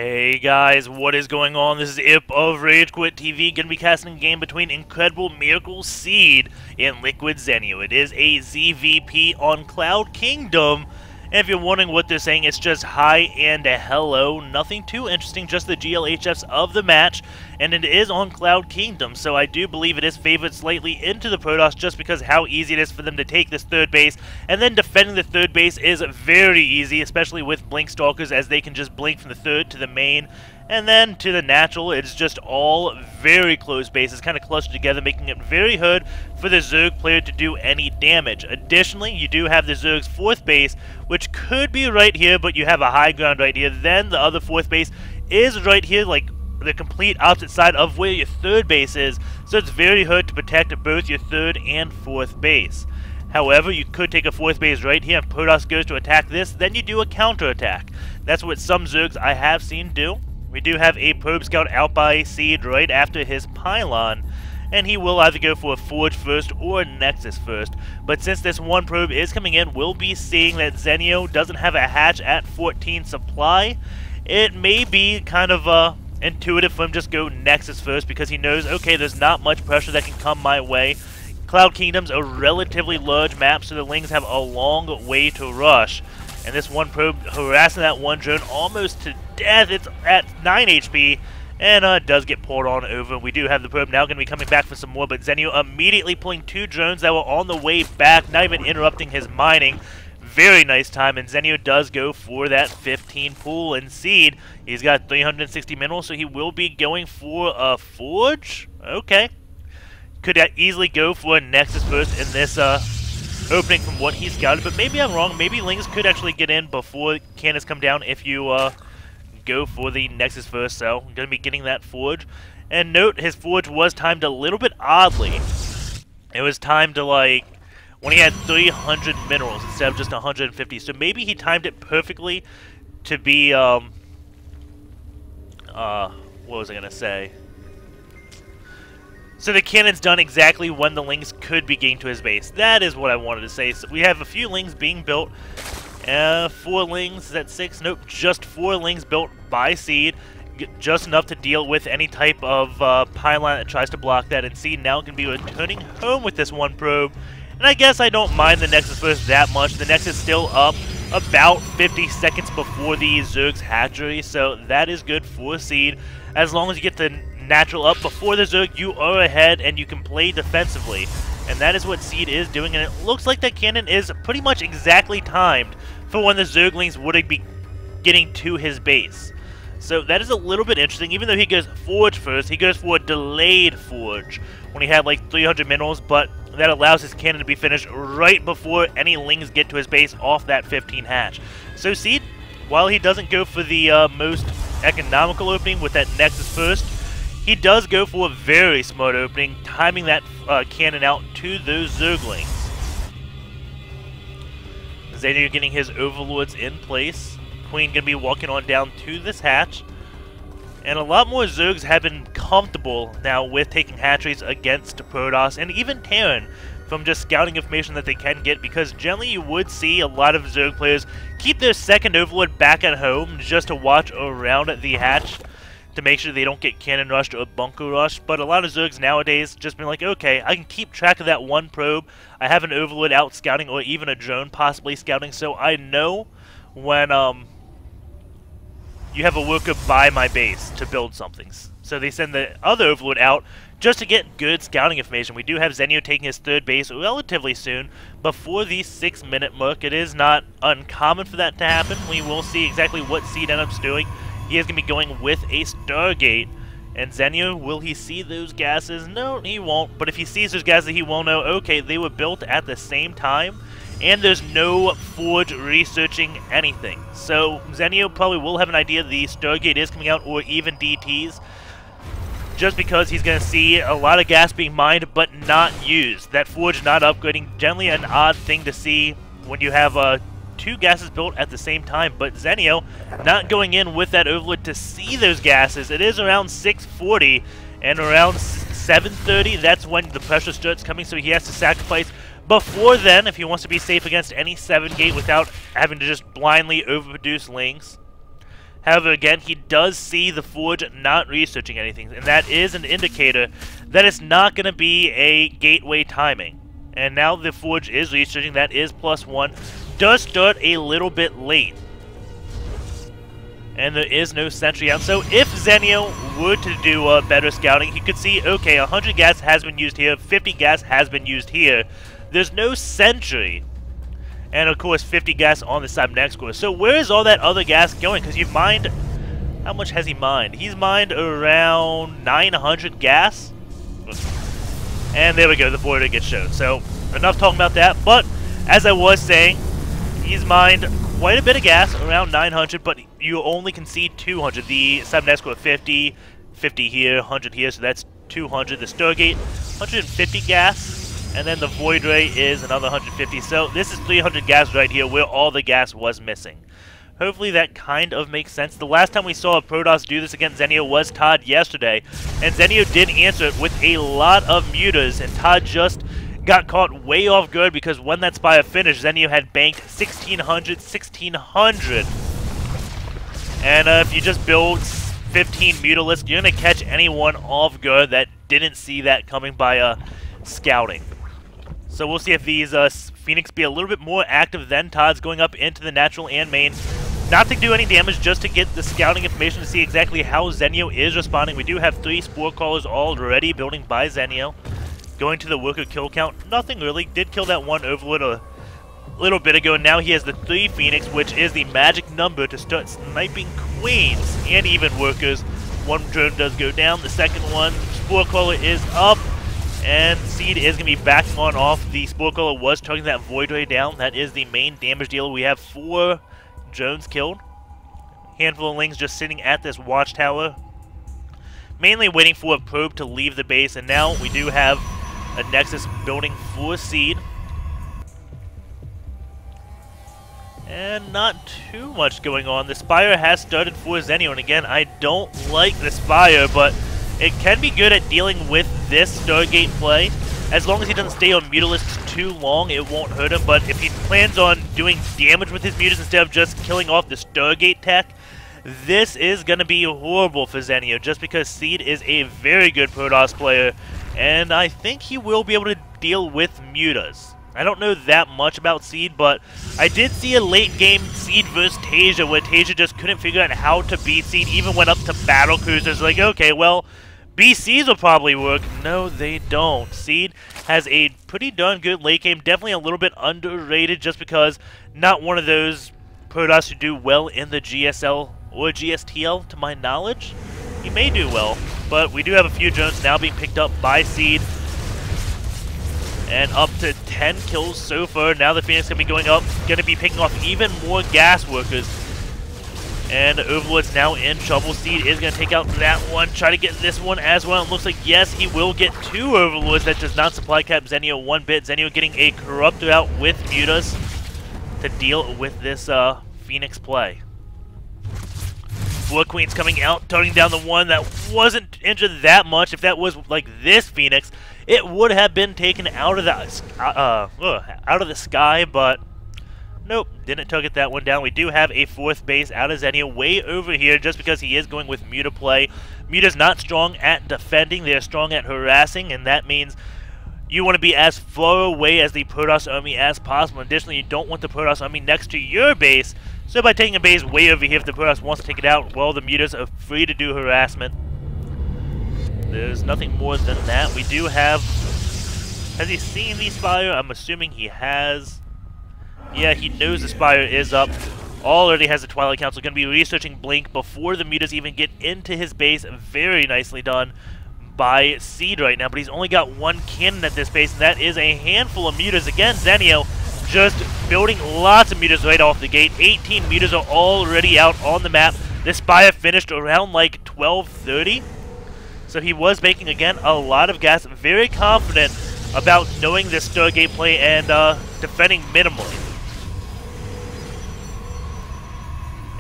Hey guys, what is going on? This is IP of RageQuitTV, gonna be casting a game between Incredible Miracle Seed and Liquid Zenio. It is a ZVP on Cloud Kingdom, and if you're wondering what they're saying, it's just hi and a hello. Nothing too interesting, just the GLHFs of the match, and it is on Cloud Kingdom, so I do believe it is favored slightly into the Protoss just because how easy it is for them to take this third base, and then defending the third base is very easy, especially with Blink Stalkers, as they can just blink from the third to the main, and then to the natural. It's just all very close bases, kind of clustered together, making it very hard for the Zerg player to do any damage. Additionally, you do have the Zerg's fourth base, which could be right here, but you have a high ground right here. Then the other fourth base is right here, like the complete opposite side of where your third base is, so it's very hard to protect both your third and fourth base. However, you could take a fourth base right here. If Protoss goes to attack this, then you do a counterattack. That's what some Zergs I have seen do. We do have a Probe Scout out by Seed right after his Pylon, and he will either go for a Forge first or a Nexus first. But since this one probe is coming in, we'll be seeing that Zenio doesn't have a hatch at 14 supply. It may be kind of intuitive for him just go Nexus first because he knows, okay, there's not much pressure that can come my way. Cloud Kingdom's a relatively large map, so the Lings have a long way to rush. And this one probe harassing that one drone almost to death. It's at 9 HP and does get pulled on over. We do have the probe now going to be coming back for some more, but Zenio immediately pulling two drones that were on the way back, not even interrupting his mining. Very nice time, and Zenio does go for that 15 pull and Seed. He's got 360 minerals, so he will be going for a Forge. Okay. Could easily go for a Nexus first in this opening from what he's scouted, but maybe I'm wrong. Maybe Lings could actually get in before cannons come down if you go for the Nexus first, so I'm going to be getting that Forge. And note, his Forge was timed a little bit oddly. It was timed to, like, when he had 300 minerals instead of just 150, so maybe he timed it perfectly to be, what was I going to say? So the cannon's done exactly when the Lings could be getting to his base. That is what I wanted to say. So we have a few Lings being built. 4 Lings, is that 6? Nope, just 4 Lings built by Seed. Just enough to deal with any type of pylon that tries to block that. And Seed now can be returning home with this one probe. And I guess I don't mind the Nexus first that much. The Nexus is still up about 50 seconds before the Zerg's hatchery. So that is good for Seed. As long as you get the natural up before the Zerg, you are ahead and you can play defensively. And that is what Seed is doing, and it looks like that cannon is pretty much exactly timed for when the Zerglings would be getting to his base. So that is a little bit interesting. Even though he goes Forge first, he goes for a delayed Forge when he had like 300 minerals, but that allows his cannon to be finished right before any Lings get to his base off that 15 hatch. So Seed, while he doesn't go for the most economical opening with that Nexus first, he does go for a very smart opening, timing that cannon out to those Zerglings. Zenio getting his Overlords in place. Queen going to be walking on down to this hatch. And a lot more Zergs have been comfortable now with taking hatcheries against Protoss and even Terran from just scouting information that they can get, because generally you would see a lot of Zerg players keep their second Overlord back at home just to watch around the hatch, to make sure they don't get cannon rushed or bunker rushed. But a lot of Zergs nowadays just been like, okay, I can keep track of that one probe. I have an Overlord out scouting, or even a drone possibly scouting, so I know when you have a worker by my base to build something. So they send the other Overlord out just to get good scouting information. We do have Zenio taking his third base relatively soon, before the 6-minute mark. It is not uncommon for that to happen. We will see exactly what Seed ends up doing. He is going to be going with a Stargate. And Zenio, will he see those gases? No, he won't. But if he sees those gases, he will know, okay, they were built at the same time, and there's no Forge researching anything. So Zenio probably will have an idea the Stargate is coming out, or even DTs, just because he's going to see a lot of gas being mined but not used. That Forge not upgrading, generally an odd thing to see when you have 2 gases built at the same time, but Zenio not going in with that Overlord to see those gases. It is around 6:40, and around 7:30, that's when the pressure starts coming, so he has to sacrifice before then if he wants to be safe against any 7 gate without having to just blindly overproduce Lings. However, again, he does see the Forge not researching anything, and that is an indicator that it's not going to be a gateway timing. And now the Forge is researching, that is +1. Does start a little bit late. And there is no sentry out. So if Zenio were to do better scouting, he could see, okay, 100 gas has been used here, 50 gas has been used here. There's no sentry. And of course, 50 gas on the side next course. So where is all that other gas going? Because you've mined... How much has he mined? He's mined around 900 gas. And there we go, the border gets shown. So, enough talking about that. But, as I was saying, he's mined quite a bit of gas, around 900, but you only can see 200. The side next course, 50, 50 here, 100 here, so that's 200. The Stargate, 150 gas. And then the Void Ray is another 150. So this is 300 gas right here where all the gas was missing. Hopefully that kind of makes sense. The last time we saw a Protoss do this against Zenio was Todd yesterday. And Zenio did answer it with a lot of mutas. And Todd just got caught way off guard because when that Spire finished, Zenio had banked 1600, 1600. And if you just build 15 Mutalisks, you're going to catch anyone off guard that didn't see that coming by scouting. So we'll see if these Phoenix be a little bit more active than Todd's going up into the natural and main. Not to do any damage, just to get the scouting information to see exactly how Zenio is responding. We do have 3 Spore Callers already building by Zenio. Going to the worker kill count, nothing really. Did kill that one Overlord a little bit ago, and now he has the 3 Phoenix, which is the magic number to start sniping Queens and even workers. One drone does go down, the second one, Spore Caller is up, and Seed is going to be backing on off. The Spore Caller was targeting that Void Ray down. That is the main damage dealer. We have 4 drones killed. Handful of Lings just sitting at this watchtower, mainly waiting for a probe to leave the base, and now we do have a Nexus building for Seed. And not too much going on. The Spire has started for Zenio, and again, I don't like the Spire, but it can be good at dealing with this Stargate play. As long as he doesn't stay on Mutalisks too long, it won't hurt him, but if he plans on doing damage with his Mutas instead of just killing off the Stargate tech, this is going to be horrible for Zenio, just because Seed is a very good Protoss player, and I think he will be able to deal with Mutas. I don't know that much about Seed, but I did see a late game Seed versus Tasia where Tasia just couldn't figure out how to beat Seed, even went up to battle cruisers like, okay, well, BCs will probably work. No, they don't. Seed has a pretty darn good late game, definitely a little bit underrated just because not one of those Protoss who do well in the GSL or GSTL to my knowledge. He may do well, but we do have a few drones now being picked up by Seed. And up to 10 kills so far. Now the Phoenix is going to be going up, going to be picking off even more gas workers. And Overlord's now in trouble. Seed is going to take out that one, try to get this one as well. It looks like, yes, he will get 2 Overlords. That does not supply cap Zenio one bit. Zenio getting a Corruptor out with Mutas to deal with this Phoenix play. Blood Queen's coming out, turning down the one that wasn't injured that much. If that was like this Phoenix, it would have been taken out of the sky, but nope, didn't target that one down. We do have a 4th base out of Zenio way over here just because he is going with Muta play. Muta's not strong at defending, they're strong at harassing, and that means you want to be as far away as the Protoss army as possible. Additionally, you don't want the Protoss army next to your base, so by taking a base way over here, if the Protoss wants to take it out, well, the Mutas are free to do harassment. There's nothing more than that. We do have... Has he seen the Spire? I'm assuming he has. Yeah, he knows the Spire is up. Already has the Twilight Council. Going to be researching Blink before the Mutas even get into his base. Very nicely done by Seed right now. But he's only got 1 cannon at this base, and that is a handful of Mutas. Again, Zenio just building lots of Mutas right off the gate. 18 Mutas are already out on the map. This Spire finished around like 12:30. So he was making, again, a lot of gas. Very confident about knowing this Stargate play and defending minimally.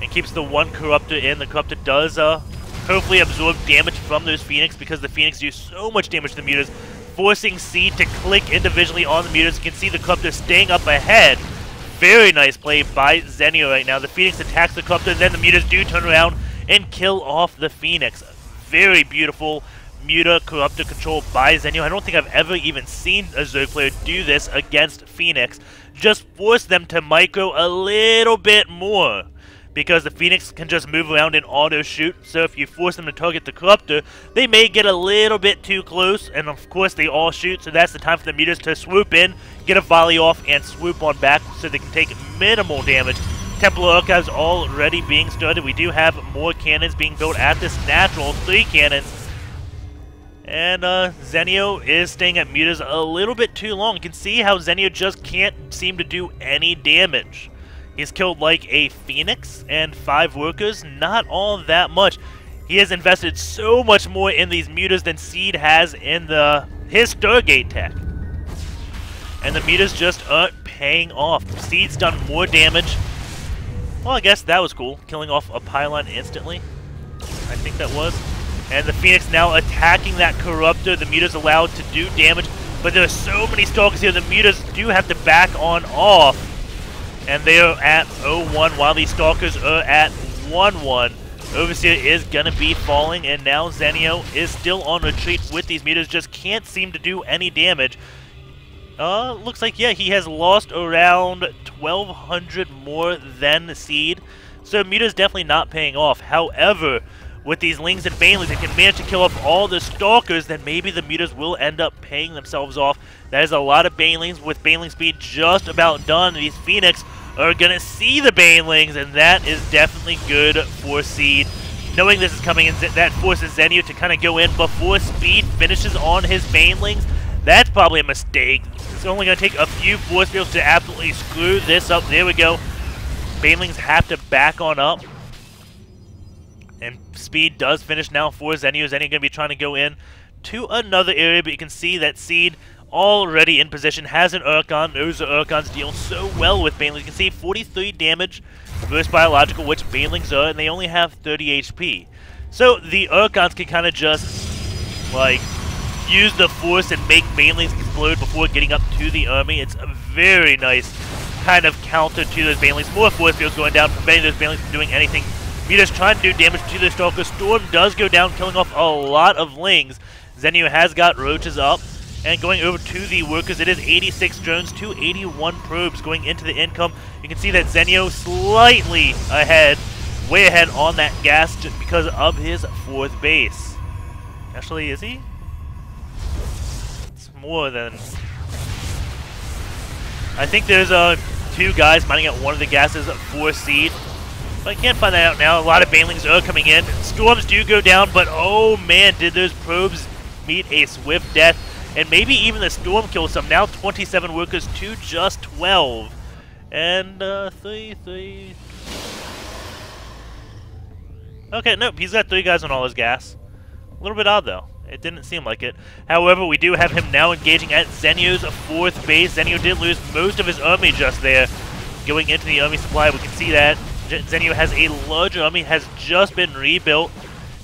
And keeps the 1 Corruptor in. The Corruptor does hopefully absorb damage from those Phoenix because the Phoenix do so much damage to the Mutas, forcing Seed to click individually on the Mutas. You can see the Corruptor staying up ahead, Very nice play by Zenio right now. The Phoenix attacks the Corruptor, and then the Mutas do turn around and kill off the Phoenix. Very beautiful Muta Corruptor control by Zenio. I don't think I've ever even seen a Zerg player do this against Phoenix. Just force them to micro a little bit more, because the Phoenix can just move around and auto-shoot, so if you force them to target the Corruptor, they may get a little bit too close, and of course they all shoot, so that's the time for the Mutas to swoop in, get a volley off, and swoop on back so they can take minimal damage. Templar Archives already being started. We do have more cannons being built at this natural, 3 cannons. And Zenio is staying at Mutas a little bit too long. You can see how Zenio just can't seem to do any damage. He's killed like a Phoenix and 5 workers, not all that much. He has invested so much more in these Mutas than Seed has in his Stargate tech. And the Mutas just aren't paying off. Seed's done more damage. Well, I guess that was cool, killing off a pylon instantly. I think that was. And the Phoenix now attacking that Corruptor. The Mutas allowed to do damage, but there are so many Stalkers here. The Mutas do have to back on off. And they are at 0-1 while these Stalkers are at 1-1. Overseer is going to be falling, and now Zenio is still on retreat with these Mutas. Just can't seem to do any damage. Looks like, yeah, he has lost around 1,200 more than Seed. So Muta's definitely not paying off. However, with these Lings and Banelings, if they can manage to kill off all the Stalkers, then maybe the Mutas will end up paying themselves off. That is a lot of Banelings, with Baneling speed just about done. These Phoenix are going to see the Banelings, and that is definitely good for Seed. Knowing this is coming in, that forces Zenio to kind of go in before speed finishes on his Banelings. That's probably a mistake. It's only going to take a few force fields to absolutely screw this up. There we go. Banelings have to back on up. And speed does finish now for Zenio. Zenio going to be trying to go in to another area, but you can see that Seed already in position, has an Urkon. Those Urkons deal so well with Banelings. You can see 43 damage versus biological, which Banelings are, and they only have 30 HP. So the Urkons can kind of just, like, use the force and make Banelings explode before getting up to the army. It's a very nice kind of counter to those Banelings. More force fields going down, preventing those Banelings from doing anything. Muta's trying to do damage to the Stalker. Storm does go down, killing off a lot of Lings. Zenio has got roaches up. And going over to the workers, it is 86 drones to 81 probes going into the income. You can see that Zenio slightly ahead, way ahead on that gas just because of his 4th base. Actually, is he? It's more than... I think there's 2 guys mining at one of the gases for Seed. But I can't find that out now. A lot of Banelings are coming in. Storms do go down, but oh man, did those probes meet a swift death. And maybe even the Storm kills some. Now 27 workers to just 12. And 3. Okay, nope, he's got 3 guys on all his gas. A little bit odd though. It didn't seem like it. However, we do have him now engaging at Zenio's 4th base. Zenio did lose most of his army just there. Going into the army supply, we can see that Zenio has a large army, has just been rebuilt.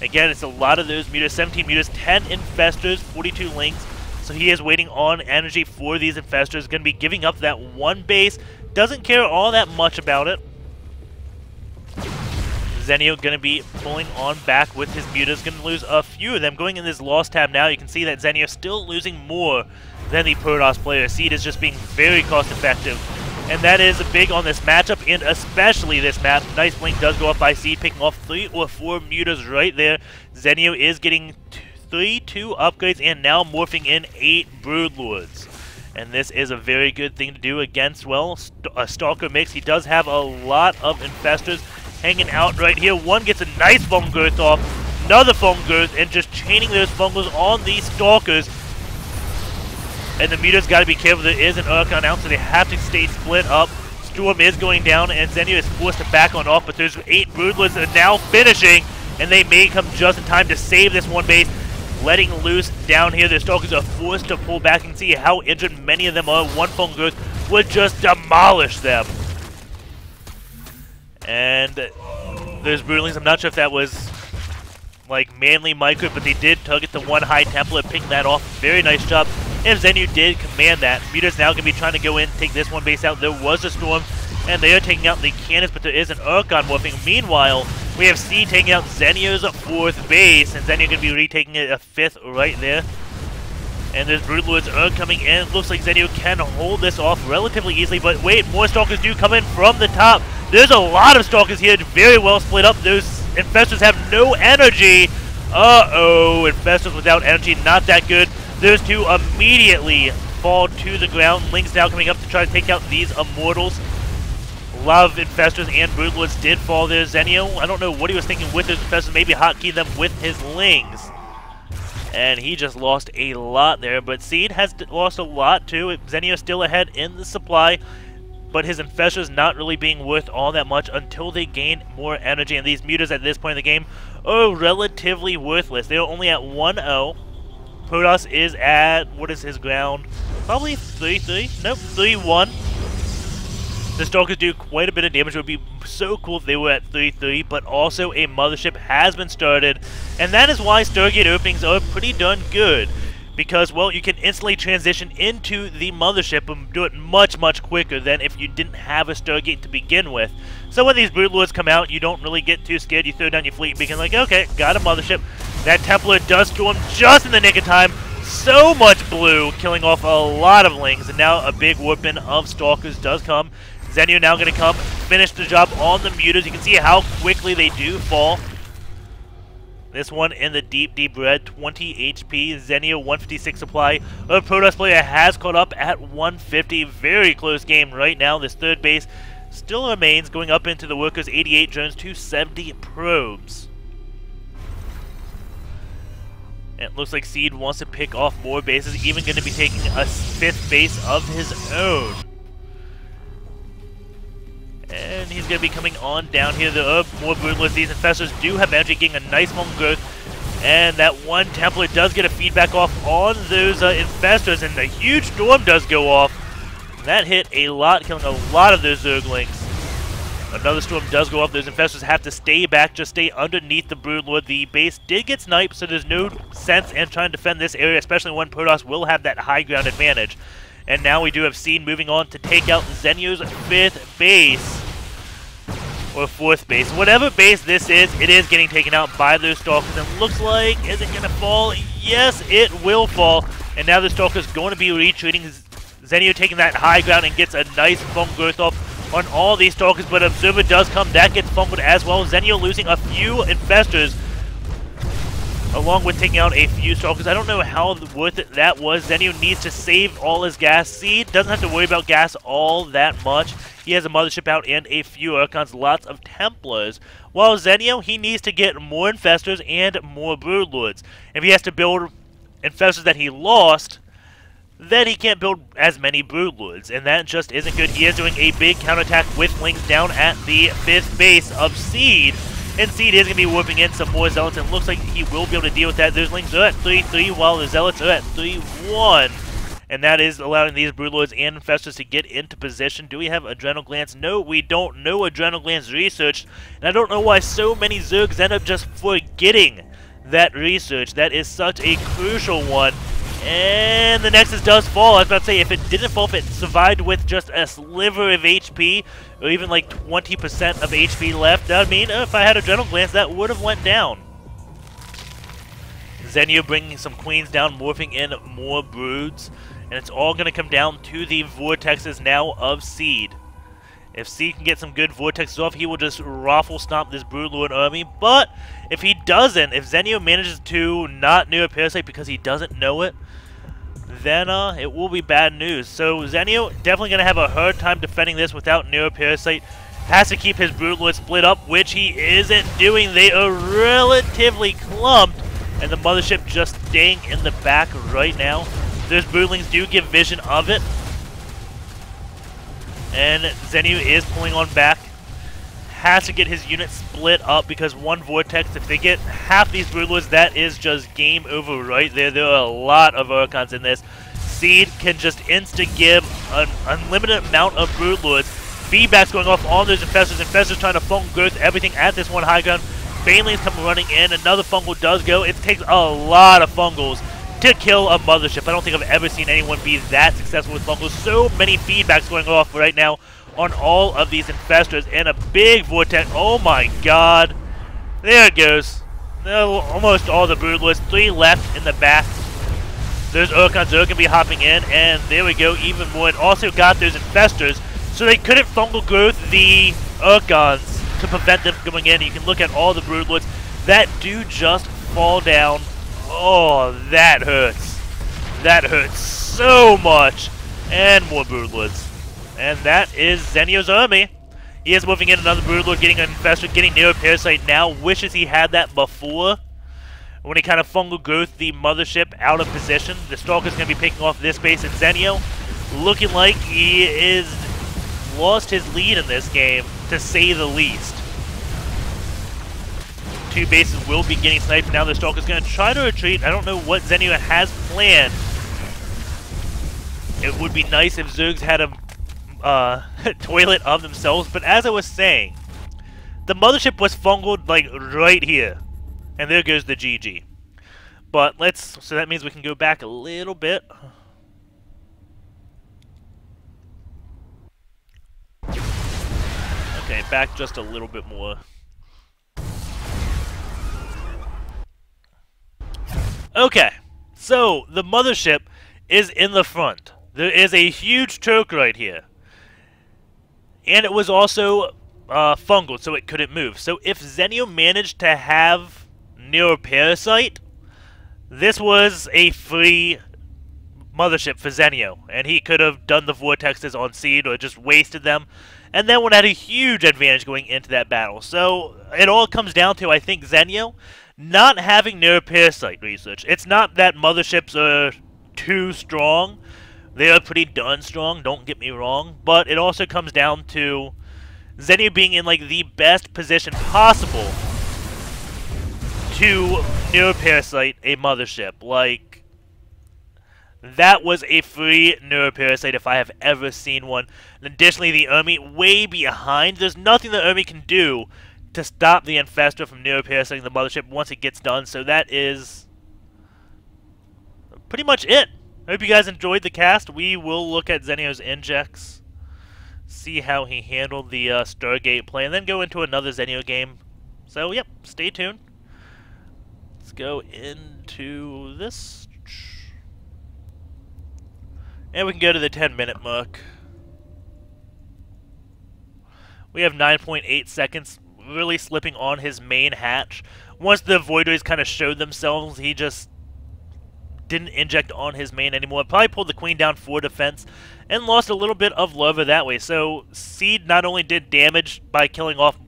Again, it's a lot of those Mutas, 17 Mutas, 10 Infestors, 42 Lings. So he is waiting on energy for these Infestors. Going to be giving up that 1 base. Doesn't care all that much about it. Zenio going to be pulling on back with his Mutas. Going to lose a few of them. Going in this loss tab now, you can see that Zenio still losing more than the Protoss player. Seed is just being very cost effective. And that is big on this matchup, and especially this map. Nice blink does go up by Seed, picking off 3 or 4 Mutas right there. Zenio is getting 2 upgrades, and now morphing in 8 Broodlords. And this is a very good thing to do against, well, a Stalker mix. He does have a lot of Infestors hanging out right here. One gets a nice Fungirth off, another Fungirth, and just chaining those Fungals on these Stalkers. And the Muta's got to be careful. There is an Urkon out, so they have to stay split up. Storm is going down, and Zenio is forced to back on off, but there's 8 Broodlords that are now finishing, and they may come just in time to save this 1 base. Letting loose down here, the Stalkers are forced to pull back and see how injured many of them are. 1 Fungirth would just demolish them. And there's Broodlings. I'm not sure if that was like manly micro, but they did target the 1 High Templar, picking that off. Very nice job. And Zenio did command that. Muta's now going to be trying to go in, take this 1 base out. There was a Storm And they are taking out the cannons, but there is an Urkon morphing. Meanwhile, we have Seed taking out Zenio's 4th base, and Zenio going to be retaking it a 5th right there. And there's Broodlord's Urk coming in. Looks like Zenio can hold this off relatively easily, but wait, more Stalkers do come in from the top. There's a lot of Stalkers here, very well split up. Those Infestors have no energy. Uh-oh, Infestors without energy, not that good. Those two immediately fall to the ground. Lynx now coming up to try to take out these Immortals. A lot of Infestors and Broodlords did fall there. Zenio, I don't know what he was thinking with those Infestors, maybe hotkey them with his Lings. And he just lost a lot there, but Seed has lost a lot too. Zenio still ahead in the supply, but his Infestors not really being worth all that much until they gain more energy. And these Mutas at this point in the game are relatively worthless. They're only at 1-0. Protoss is at, what is his ground? Probably 3-3? Nope, 3-1. The Stalkers do quite a bit of damage. It would be so cool if they were at 3-3, but also a Mothership has been started, and that is why Stargate openings are pretty darn good, because, well, you can instantly transition into the Mothership and do it much, much quicker than if you didn't have a Stargate to begin with. So when these Broodlords come out, you don't really get too scared. You throw down your fleet beacon like, okay, got a Mothership. That Templar does storm just in the nick of time. So much blue, killing off a lot of Lings, and now a big whooping of Stalkers does come. Zenio now going to come, finish the job on the Mutas. You can see how quickly they do fall. This one in the deep, deep red, 20 HP. Zenio, 156 supply. A Protoss player has caught up at 150. Very close game right now. This 3rd base still remains, going up into the Workers, 88 drones, 270 probes. And it looks like Seed wants to pick off more bases, even going to be taking a 5th base of his own. And he's going to be coming on down here. There are more Broodlords. These Infestors do have energy, getting a nice long growth. And that one Templar does get a feedback off on those Infestors, and a huge Storm does go off. That hit a lot, killing a lot of those Zerglings. Another Storm does go off. Those Infestors have to stay back, just stay underneath the Broodlord. The base did get sniped, so there's no sense in trying to defend this area, especially when Protoss will have that high ground advantage. And now we do have Seed moving on to take out Zenio's 5th base. Or 4th base. Whatever base this is, it is getting taken out by those Stalkers. And looks like, is it going to fall? Yes, it will fall. And now the Stalker's going to be retreating. Zenio taking that high ground and gets a nice fungal growth off on all these Stalkers. But Observer does come. That gets fungled as well. Zenio losing a few Infestors, along with taking out a few Stalkers. I don't know how worth it that was. Zenio needs to save all his gas. Seed doesn't have to worry about gas all that much. He has a Mothership out and a few Urkons, lots of Templars. While Zenio, he needs to get more Infestors and more Broodlords. If he has to build Infestors that he lost, then he can't build as many Broodlords, and that just isn't good. He is doing a big counterattack with Lings down at the 5th base of Seed. And Seed is going to be whooping in some more Zealots, and looks like he will be able to deal with that. Those Lings are at 3-3, while the Zealots are at 3-1. And that is allowing these Broodlords and Infestors to get into position. Do we have Adrenal Glands? No, we don't. No Adrenal Glands researched. And I don't know why so many Zergs end up just forgetting that research. That is such a crucial one. And the Nexus does fall. I was about to say, if it didn't fall, if it survived with just a sliver of HP, or even like 20% of HP left, that would mean if I had Adrenal Glands, that would have went down. Zenio bringing some Queens down, morphing in more Broods. And it's all going to come down to the Vortexes now of Seed. If Seed can get some good Vortexes off, he will just raffle stomp this Broodlord army. But if he doesn't, if Zenio manages to not Neuro Parasite because he doesn't know it, then it will be bad news. So Zenio definitely going to have a hard time defending this without Neuro Parasite. Has to keep his Broodlord split up, which he isn't doing. They are relatively clumped, and the Mothership just staying in the back right now. Those Broodlings do give vision of it. And Zenio is pulling on back. Has to get his unit split up because one Vortex, if they get half these Broodlords, that is just game over right there. There are a lot of Urkons in this. Seed can just insta-give an unlimited amount of Broodlords. Feedback's going off on those Infestors. Infestors trying to fungal growth everything at this one high ground. Banelings come running in. Another fungal does go. It takes a lot of fungals to kill a Mothership. I don't think I've ever seen anyone be that successful with fungals. So many feedbacks going off right now on all of these infestors, and a big vortex. Oh my god. There it goes. Almost all the broodlords. 3 left in the back. Those Urkons are going to be hopping in, and there we go, even more. And also got those infestors, so they couldn't fungal growth the Urkons to prevent them from going in. You can look at all the broodlords that do just fall down. Oh, that hurts. That hurts so much. And more broodlords. And that is Zenio's army. He is moving in another broodlord, getting an infestor, getting Neuroparasite now. Wishes he had that before. When he kind of fungal growth the mothership out of position. The Stalker's going to be picking off this base, and Zenio looking like he is lost his lead in this game, to say the least. 2 bases will be getting sniped. Now the Stalker's going to try to retreat. I don't know what Zenio has planned. It would be nice if Zergs had a toilet of themselves, but as I was saying, the mothership was fungled like right here, and there goes the GG. But so that means we can go back a little bit. Okay, back just a little bit more. Okay, so the mothership is in the front. There is a huge Turk right here. And it was also fungal, so it couldn't move. So if Zenio managed to have Neuroparasite, this was a free mothership for Zenio. And he could have done the vortexes on Seed or just wasted them. And then would have had a huge advantage going into that battle. So it all comes down to, I think, Zenio not having Neuroparasite research. It's not that motherships are too strong. They are pretty darn strong, don't get me wrong, but it also comes down to Zenio being in like the best position possible to Neuroparasite a mothership. Like, that was a free Neuroparasite if I have ever seen one. And additionally, the army way behind. There's nothing the army can do to stop the infestor from Neuroparasiting the mothership once it gets done, so that is pretty much it. I hope you guys enjoyed the cast. We will look at Zenio's injects, see how he handled the Stargate play, and then go into another Zenio game. So, yep, stay tuned. Let's go into this. And we can go to the 10-minute mark. We have 9.8 seconds, really slipping on his main hatch. Once the Voidways kind of showed themselves, he just didn't inject on his main anymore. Probably pulled the Queen down for defense and lost a little bit of larva that way. So Seed not only did damage by killing off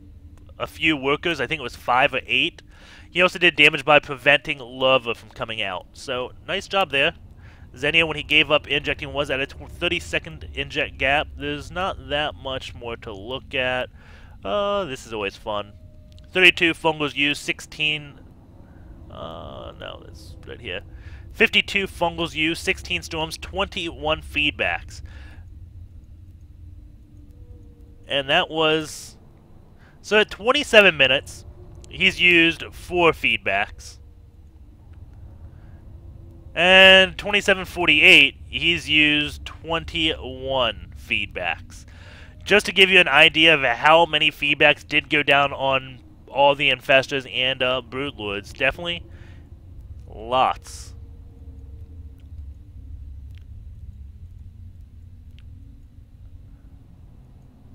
a few workers, I think it was 5 or 8, he also did damage by preventing larva from coming out. So nice job there. Zenio, when he gave up injecting, was at a 30-second inject gap. There's not that much more to look at. This is always fun. 32 fungals used, 16... no, that's right here. 52 fungals used, 16 storms, 21 feedbacks. And that was... So at 27 minutes, he's used 4 feedbacks. And 27:48, he's used 21 feedbacks. Just to give you an idea of how many feedbacks did go down on all the infestors and broodlords. Definitely lots.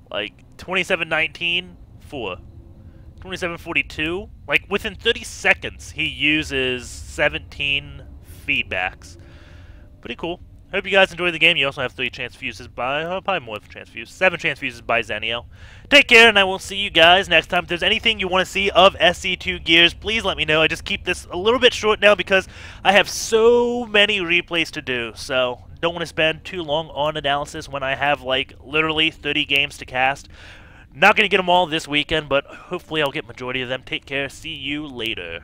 Like 27:19, 4. 27:42, like within 30 seconds, he uses 17 feedbacks. Pretty cool. Hope you guys enjoyed the game. You also have 3 transfuses by, probably more transfuses, 7 transfuses by Zenio. Take care, and I will see you guys next time. If there's anything you want to see of SC2 Gears, please let me know. I just keep this a little bit short now because I have so many replays to do, so don't want to spend too long on analysis when I have, like, literally 30 games to cast. Not going to get them all this weekend, but hopefully I'll get majority of them. Take care. See you later.